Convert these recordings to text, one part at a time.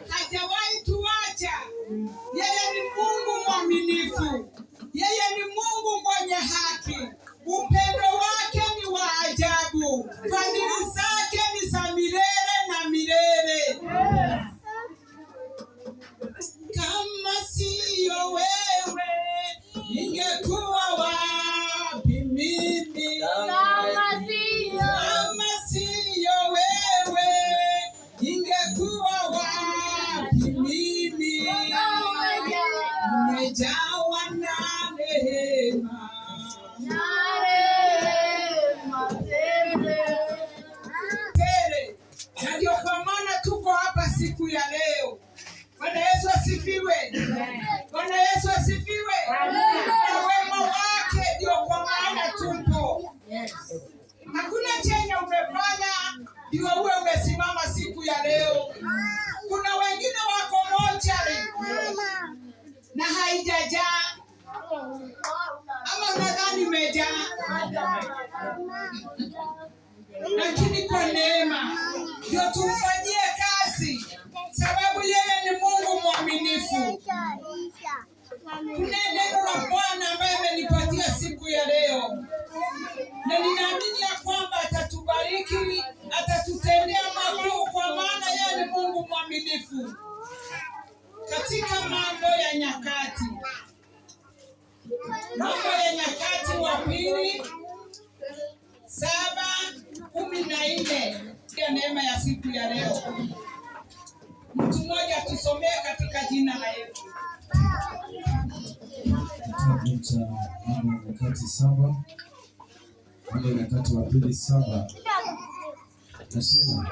Hajawahi tuacha. Yeye ni Mungu mwaminifu. Yeye ni Mungu mwenye haki. Upendo wake ni wa ajabu. Fadhili zake ni za milele na milele. Kama siyo wewe, ningekuwa wapi mimi? Kama siyo wewe, ningekuwa wapi mimi? Nimejawa na rehema tele. Na ndio kwa maana tuko hapa siku ya leo. Bwana Yesu asifiwe. Bwana Yesu asifiwe. Na wema wake ndio kwa maana tupo. Hakuna chenye umefanya ndio uwe umesimama siku ya leo. Kuna wengine wako mochari na haijajaa. Ama nadhani imejaa. Lakini kwa neema ndio tumfanyie kazi, sababu yeye ni Mungu mwaminifu. Kuna neno la Bwana ambaye amenipatia siku ya leo, na ninaamini ya kwamba atatubariki, atatutendea makuu, kwa maana yeye ni Mungu mwaminifu. Katika Mambo ya Nyakati, Mambo ya Nyakati wa pili 7:14, ya neema ya siku ya leo. Mtu mmoja tusomee katika jina la Yesu. Kitabu cha Mambo ya Nyakati 7, Mambo ya Nyakati wa pili 7, nasema,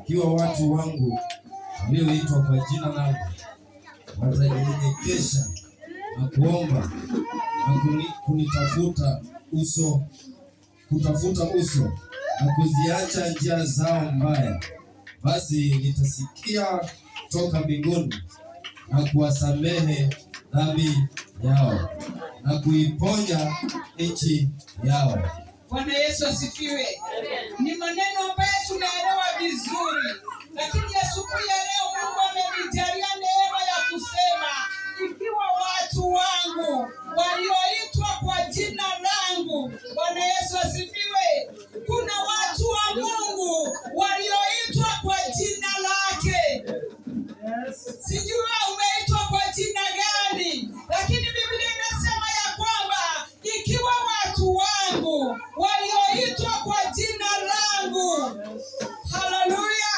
ikiwa watu wangu walioitwa kwa jina langu watajinyenyekesha na kuomba na kutafuta uso na kuziacha njia zao mbaya, basi nitasikia toka mbinguni na kuwasamehe dhambi yao na kuiponya nchi yao. Bwana Yesu asifiwe. Ni maneno ambayo tunaelewa vizuri, lakini asubuhi ya leo Mungu amenijalia neema ya kusema, ikiwa watu wangu walioitwa kwa jina langu. Bwana Yesu asifiwe. Kuna watu wa Mungu walioitwa kwa jina lake. Sijui umeitwa kwa jina gani, lakini Biblia inasema ya kwamba ikiwa watu wangu walioitwa kwa jina langu. Haleluya.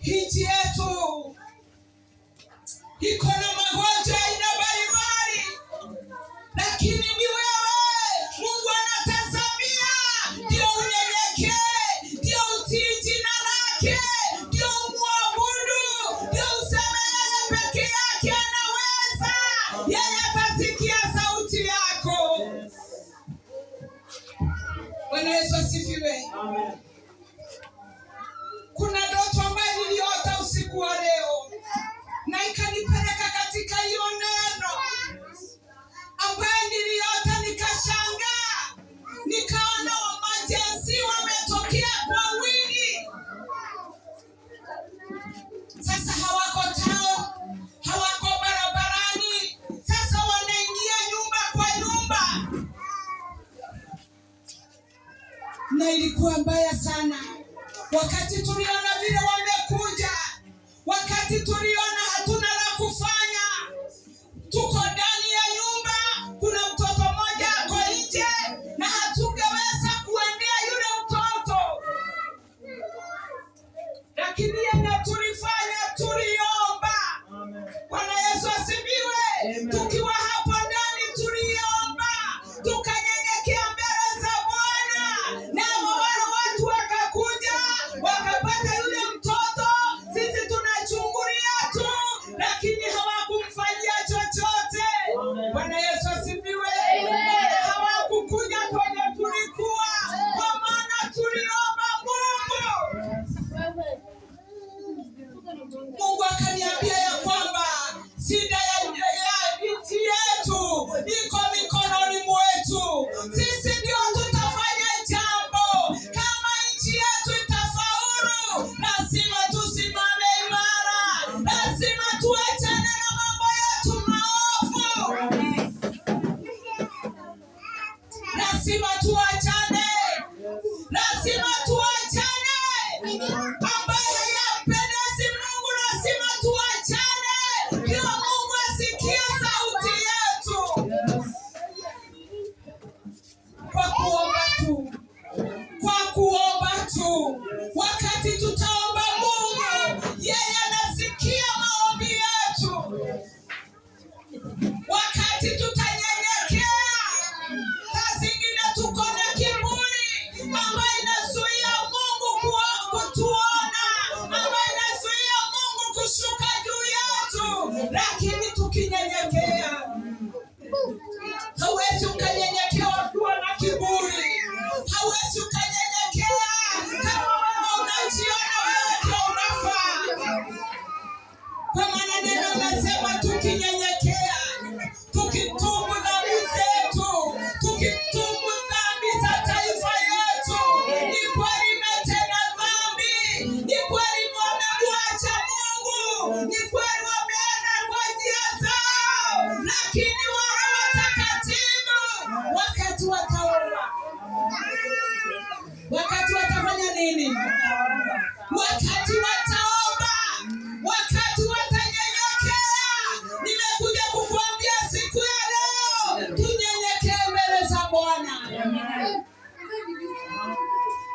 nchi yetu iko na magonjwa aina mbalimbali, lakini ni wewe Mungu anatazamia ndio unyenyekee, ndio utii jina lake, ndio muabudu, ndio useme yeye peke yake anaweza. Yeye atasikia sauti yako. Bwana Yesu asifiwe. Amen. Kuna ndoto ambayo niliota usiku wa leo na ikanipeleka katika hiyo neno ambayo niliota, nikashangaa, nikaona majenzi wametokea kwa wingi. Sasa hawako tao, hawako barabarani, sasa wanaingia nyumba kwa nyumba, na ilikuwa mbaya sana. Wakati tuliona vile wamekuja, wakati tuliona hatuna la kufanya, tuko ndani ya nyumba, kuna mtoto mmoja ako nje na hatungeweza kuendea yule mtoto, lakini yenye tulifanya, tuliomba. Bwana Yesu asifiwe. Tukiwa hapo ndani tuliomba, tukanyenyekea mbele za Bwana, na wale watu wakakuja wakapata yule mtoto. Sisi tunachungulia tu, lakini hawakumfanyia chochote. Bwana Yesu asifiwe. Hawakukuja kwenye tulikuwa, kwa maana tuliomba Mungu akaniambia ya kwamba shida ya nchi yetu iko mikononi mwetu. Sisi ndio tutafanya jambo. Kama nchi yetu itafaulu, lazima tusimame imara, lazima tuachane na mambo yetu maovu, lazima tuachane, lazima tuachane ambaye hayampendezi Mungu, lazima tuachane ndio Mungu asikie sauti yetu. Kwa kuomba tu, kwa kuomba tu. Wakati tutaomba Mungu, yeye anasikia maombi yetu. Wakati tutanyenyekea, saa zingine tuko na kiburi ambayo inazuia Mungu kutuona, ambayo inazuia Mungu kushuka juu yetu, lakini tukinyenyekea. Hauwezi ukanyenyekea ukiwa na kiburi. Hauwezi ukanyenyekea kama wewe unajiona wewe ndio unafaa. Kwa maana neno linasema tukinyenyekea, tukitubu dhambi zetu, tukitubu dhambi za taifa yetu. Ni kweli umetenda dhambi, ni kweli wamemwacha Mungu, ni kweli wameenda kwa njia zao, lakini wale watakatifu wakati wataomba, wakati watafanya nini? Wakati wataomba, wakati watanyenyekea. Nimekuja kukuambia siku ya leo, tunyenyekee mbele za Bwana,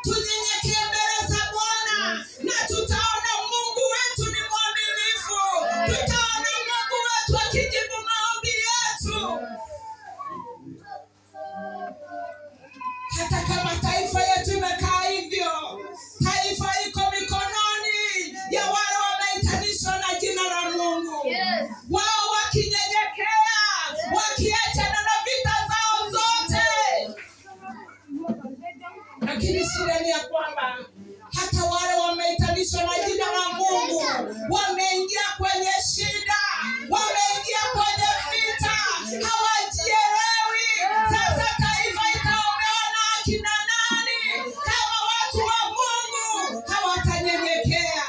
tunyenyekee mbele za Bwana, na tutaona Mungu wetu ni mwaminifu. Tutaona Mungu wetu akijibu maombi yetu. Hata kama taifa yetu imekaa hivyo, taifa iko mikononi ya wale wameitanishwa na jina la Mungu. Wao wakinyenyekea, wakiachana na vita zao zote. Lakini shida ni ya kwamba hata wale wameitanishwa na jina la Mungu wameingia kwenye shida, wameingia kwenye vita, hawajielewi. Sasa taifa itaombewa na akina nani kama watu wa Mungu hawatanyenyekea?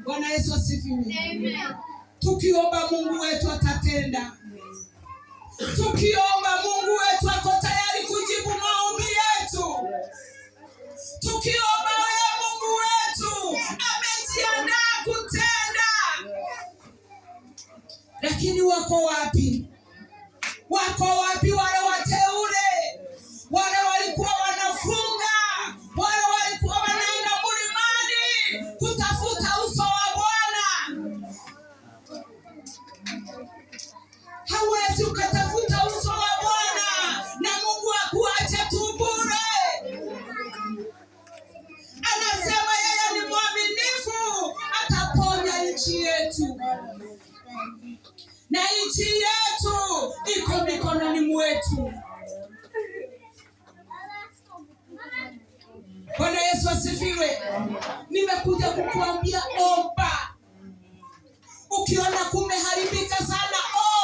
Bwana Yesu asifiwe. Amen. Tukiomba Mungu wetu atatenda. Tukiomba Mungu wetu ako tayari kujibu maombi yetu. Tukiomba wewe Mungu wetu amejiandaa kutenda. Lakini wako wapi? Wako wapi wale wateule? Wale walikuwa wanafunga, wale walikuwa wanaenda mlimani na nchi yetu iko mikononi mwetu. Bwana Yesu asifiwe. Nimekuja kukuambia omba. Ukiona kumeharibika sana,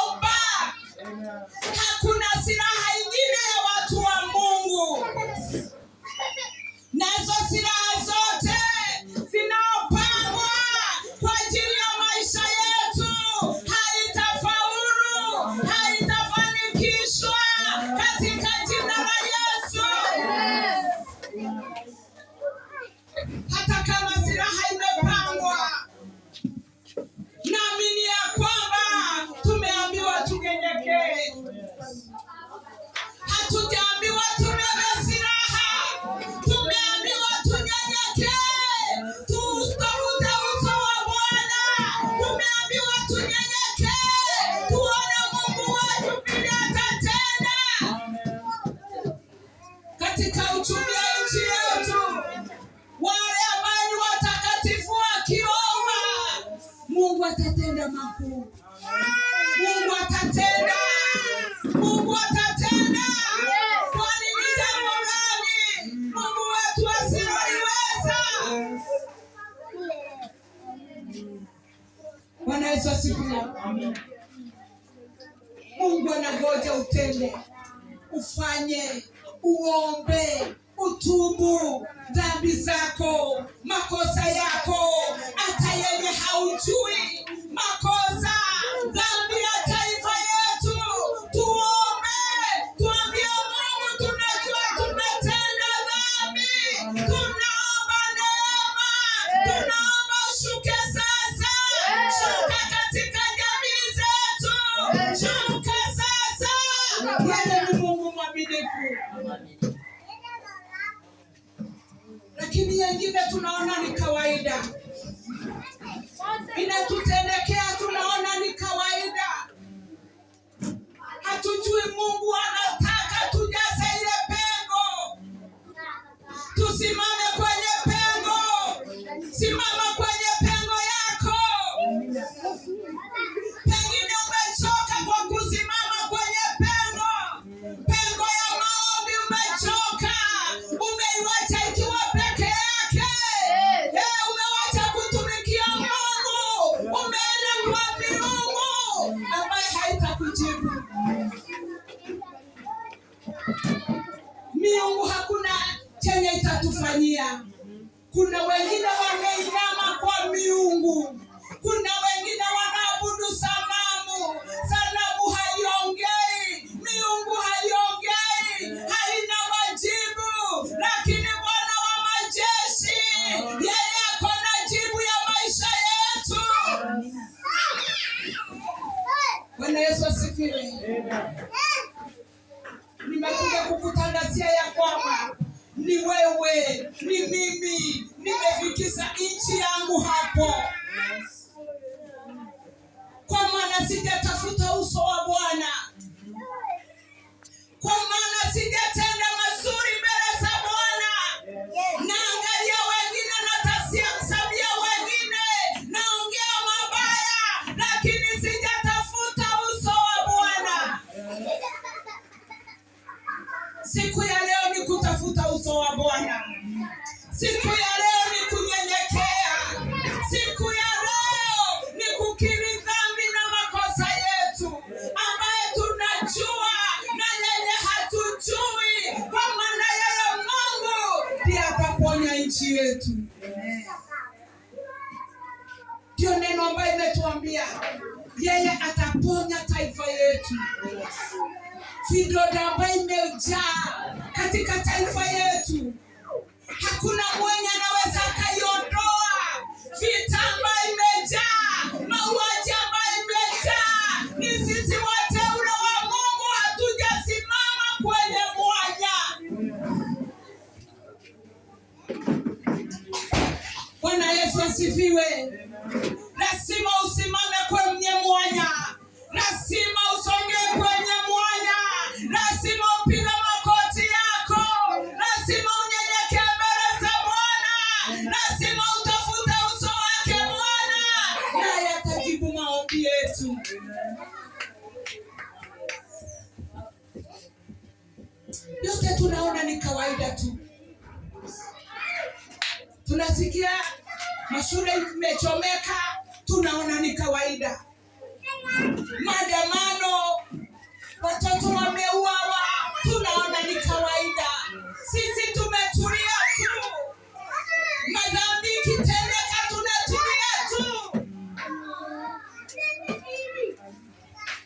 omba. Hakuna silaha ingine ya watu wa Mungu. Nazo silaha zote zinaopangwa kwa ajili ya maisha yetu haitafaulu, haitafanikishwa katika jina la Yesu. Hata kama silaha imepangwa, naamini ya kwamba tumeambiwa tunyenyekee. Hatujaambiwa tubebe silaha, tumeambiwa tunyenyekee, tutafute uso wa Bwana. Tumeambiwa tunyenyekee, tuone Mungu wetu vile atatenda katika uchumi wa nchi yetu. Wale ambao ni watakatifu wakiomba, Mungu atatenda makuu. Mungu atatenda. Mungu atatenda. Kwani ni jambo gani Mungu wetu asiloliweza? Bwana Yesu asifiwe. Mungu anangoja utende, ufanye, uombe, utubu dhambi zako, makosa yako, hata yenye haujui, makosa, dhambi ya taifa yetu. Tuombe, tuambie Mungu tunajua tumetenda dhambi. Tunaomba neema, tunaomba ushuke sasa. Shuka katika jamii zetu, shuka sasa. Yeye ni Mungu mwaminifu. Lakini yengine tunaona ni kawaida, inatutendekea tunaona ni kawaida. Hatujui Mungu anataka tujaze ile pengo. Tusimame kwenye pengo. Simama kwenye pengo yako. Pengine umechoka kwa kusimama kwenye pengo. Pengo ya maombi umechoka. Umeiwacha ikiwa peke yake. Umewacha kutumikia Mungu. Umeenda kwa miungu ambaye haitakujibu. Miungu hakuna chenye itatufanyia. Kuna wengine wameinama kwa miungu. Kuna wengine wanaabudu sanamu. Sanamu haiongei. Miungu haiongei. Haina majibu. Lakini Bwana wa majeshi, yeye ako na jibu ya maisha yetu. Bwana Yesu asifiwe. Nimekuja kukutangazia ya kwamba ni wewe, ni mimi, nimefikisha nchi yangu hapo. Kwa maana sijatafuta uso wa Bwana. Kwa maana sijatenda mazuri mbele za Bwana. Naangalia wengine, natasabia wengine, naongea mabaya, lakini sijatafuta uso wa Bwana. Siku ya leo ni kutafuta uso wa Bwana. Siku ya leo ni kunyenyekea. Siku ya leo ni kukiri dhambi na makosa yetu ambaye tunajua na yenye hatujui, kwa maana yeye Mungu ndiye ataponya nchi yetu. Ndio neno ambaye imetuambia yeye ataponya taifa yetu. Vidonda ambayo imejaa katika taifa yetu, hakuna mwenye anaweza akaiondoa. Vita ambayo imejaa, mauaji ambayo imejaa, ni sisi wateule wa Mungu hatujasimama kwenye mwanya. Bwana Yesu asifiwe. Lazima usimame kwenye mwanya. Lazima usonge kwenye mwanya. Lazima upige makoti yako. Lazima unyenyekee mbele za Bwana. Lazima utafute uso wake Bwana, naye atajibu maombi yetu. tunaona ni kawaida tu. Tunasikia mashule imechomeka, tunaona ni kawaida. Maandamano, watoto wameuawa, tunaona ni kawaida. Sisi tumetulia tu. Madhambi ikitendeka tunatulia tu.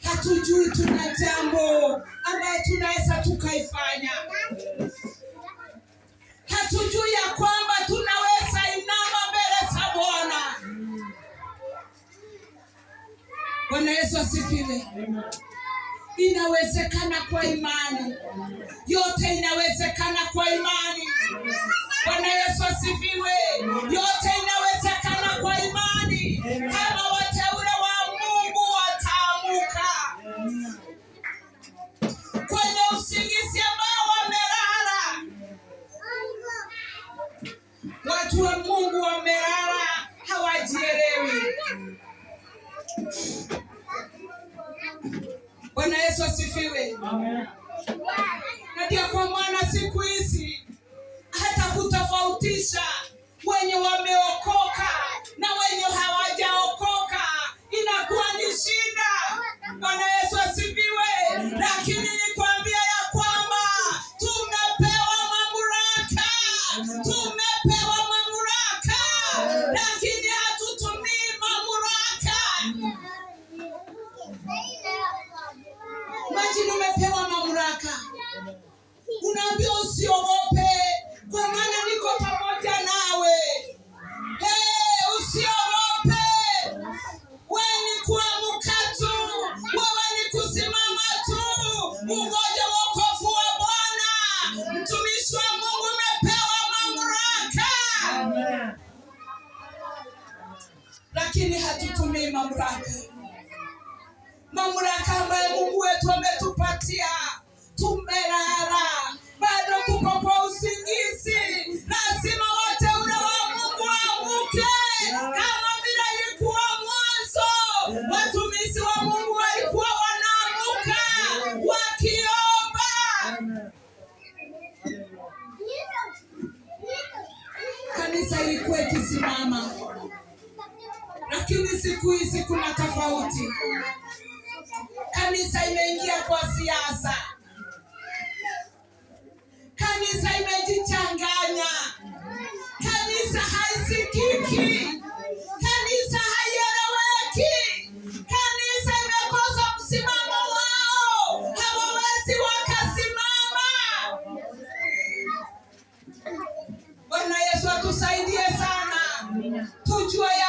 Hatujui tuna jambo ambaye tunaweza tukaifanya. Hatujui ya kwamba tunaweza inama mbele za Bwana. Bwana Yesu asifiwe. Inawezekana kwa imani. Yote inawezekana kwa imani. Bwana Yesu asifiwe. Yote inawezekana kwa imani. Kama wateule wa Mungu wataamuka kwenye usingizi ambao wamelala. Watu wa Mungu wamelala, hawajielewi. Bwana Yesu asifiwe. Na ndio kwa maana siku hizi hata kutofautisha wenye wameokoka na wenye hawajaokoka inakuwa ni shida. Bwana Yesu asifiwe. Lakini nikwambia ya kwamba tumepewa mamlaka. Tumepewa mamlaka, lakini hatutumii mamlaka. Imagine umepewa mamlaka. Unaambiwa usiogope, kwa maana niko pamoja nawe. Usiogope. Wewe ni kuamka tu, wewe ni kusimama tu. Ungoje wokovu wa Bwana. Mtumishi wa Mungu umepewa mamlaka. Lakini hatutumii mamlaka. Mamlaka ambayo Mungu wetu ametupatia. Tumelala, bado tuko kwa usingizi. Lazima wateule wa Mungu waamuke kama vile ilikuwa mwanzo. Watumishi wa Mungu walikuwa wanaamuka wakiomba. Kanisa ilikuwa ikisimama. Lakini siku hizi kuna tofauti. Kanisa imeingia kwa siasa. Kanisa imejichanganya. Kanisa haisikiki. Kanisa haieleweki. Kanisa imekosa msimamo wao. Hawawezi wakasimama. Bwana Yesu atusaidie sana. Tujue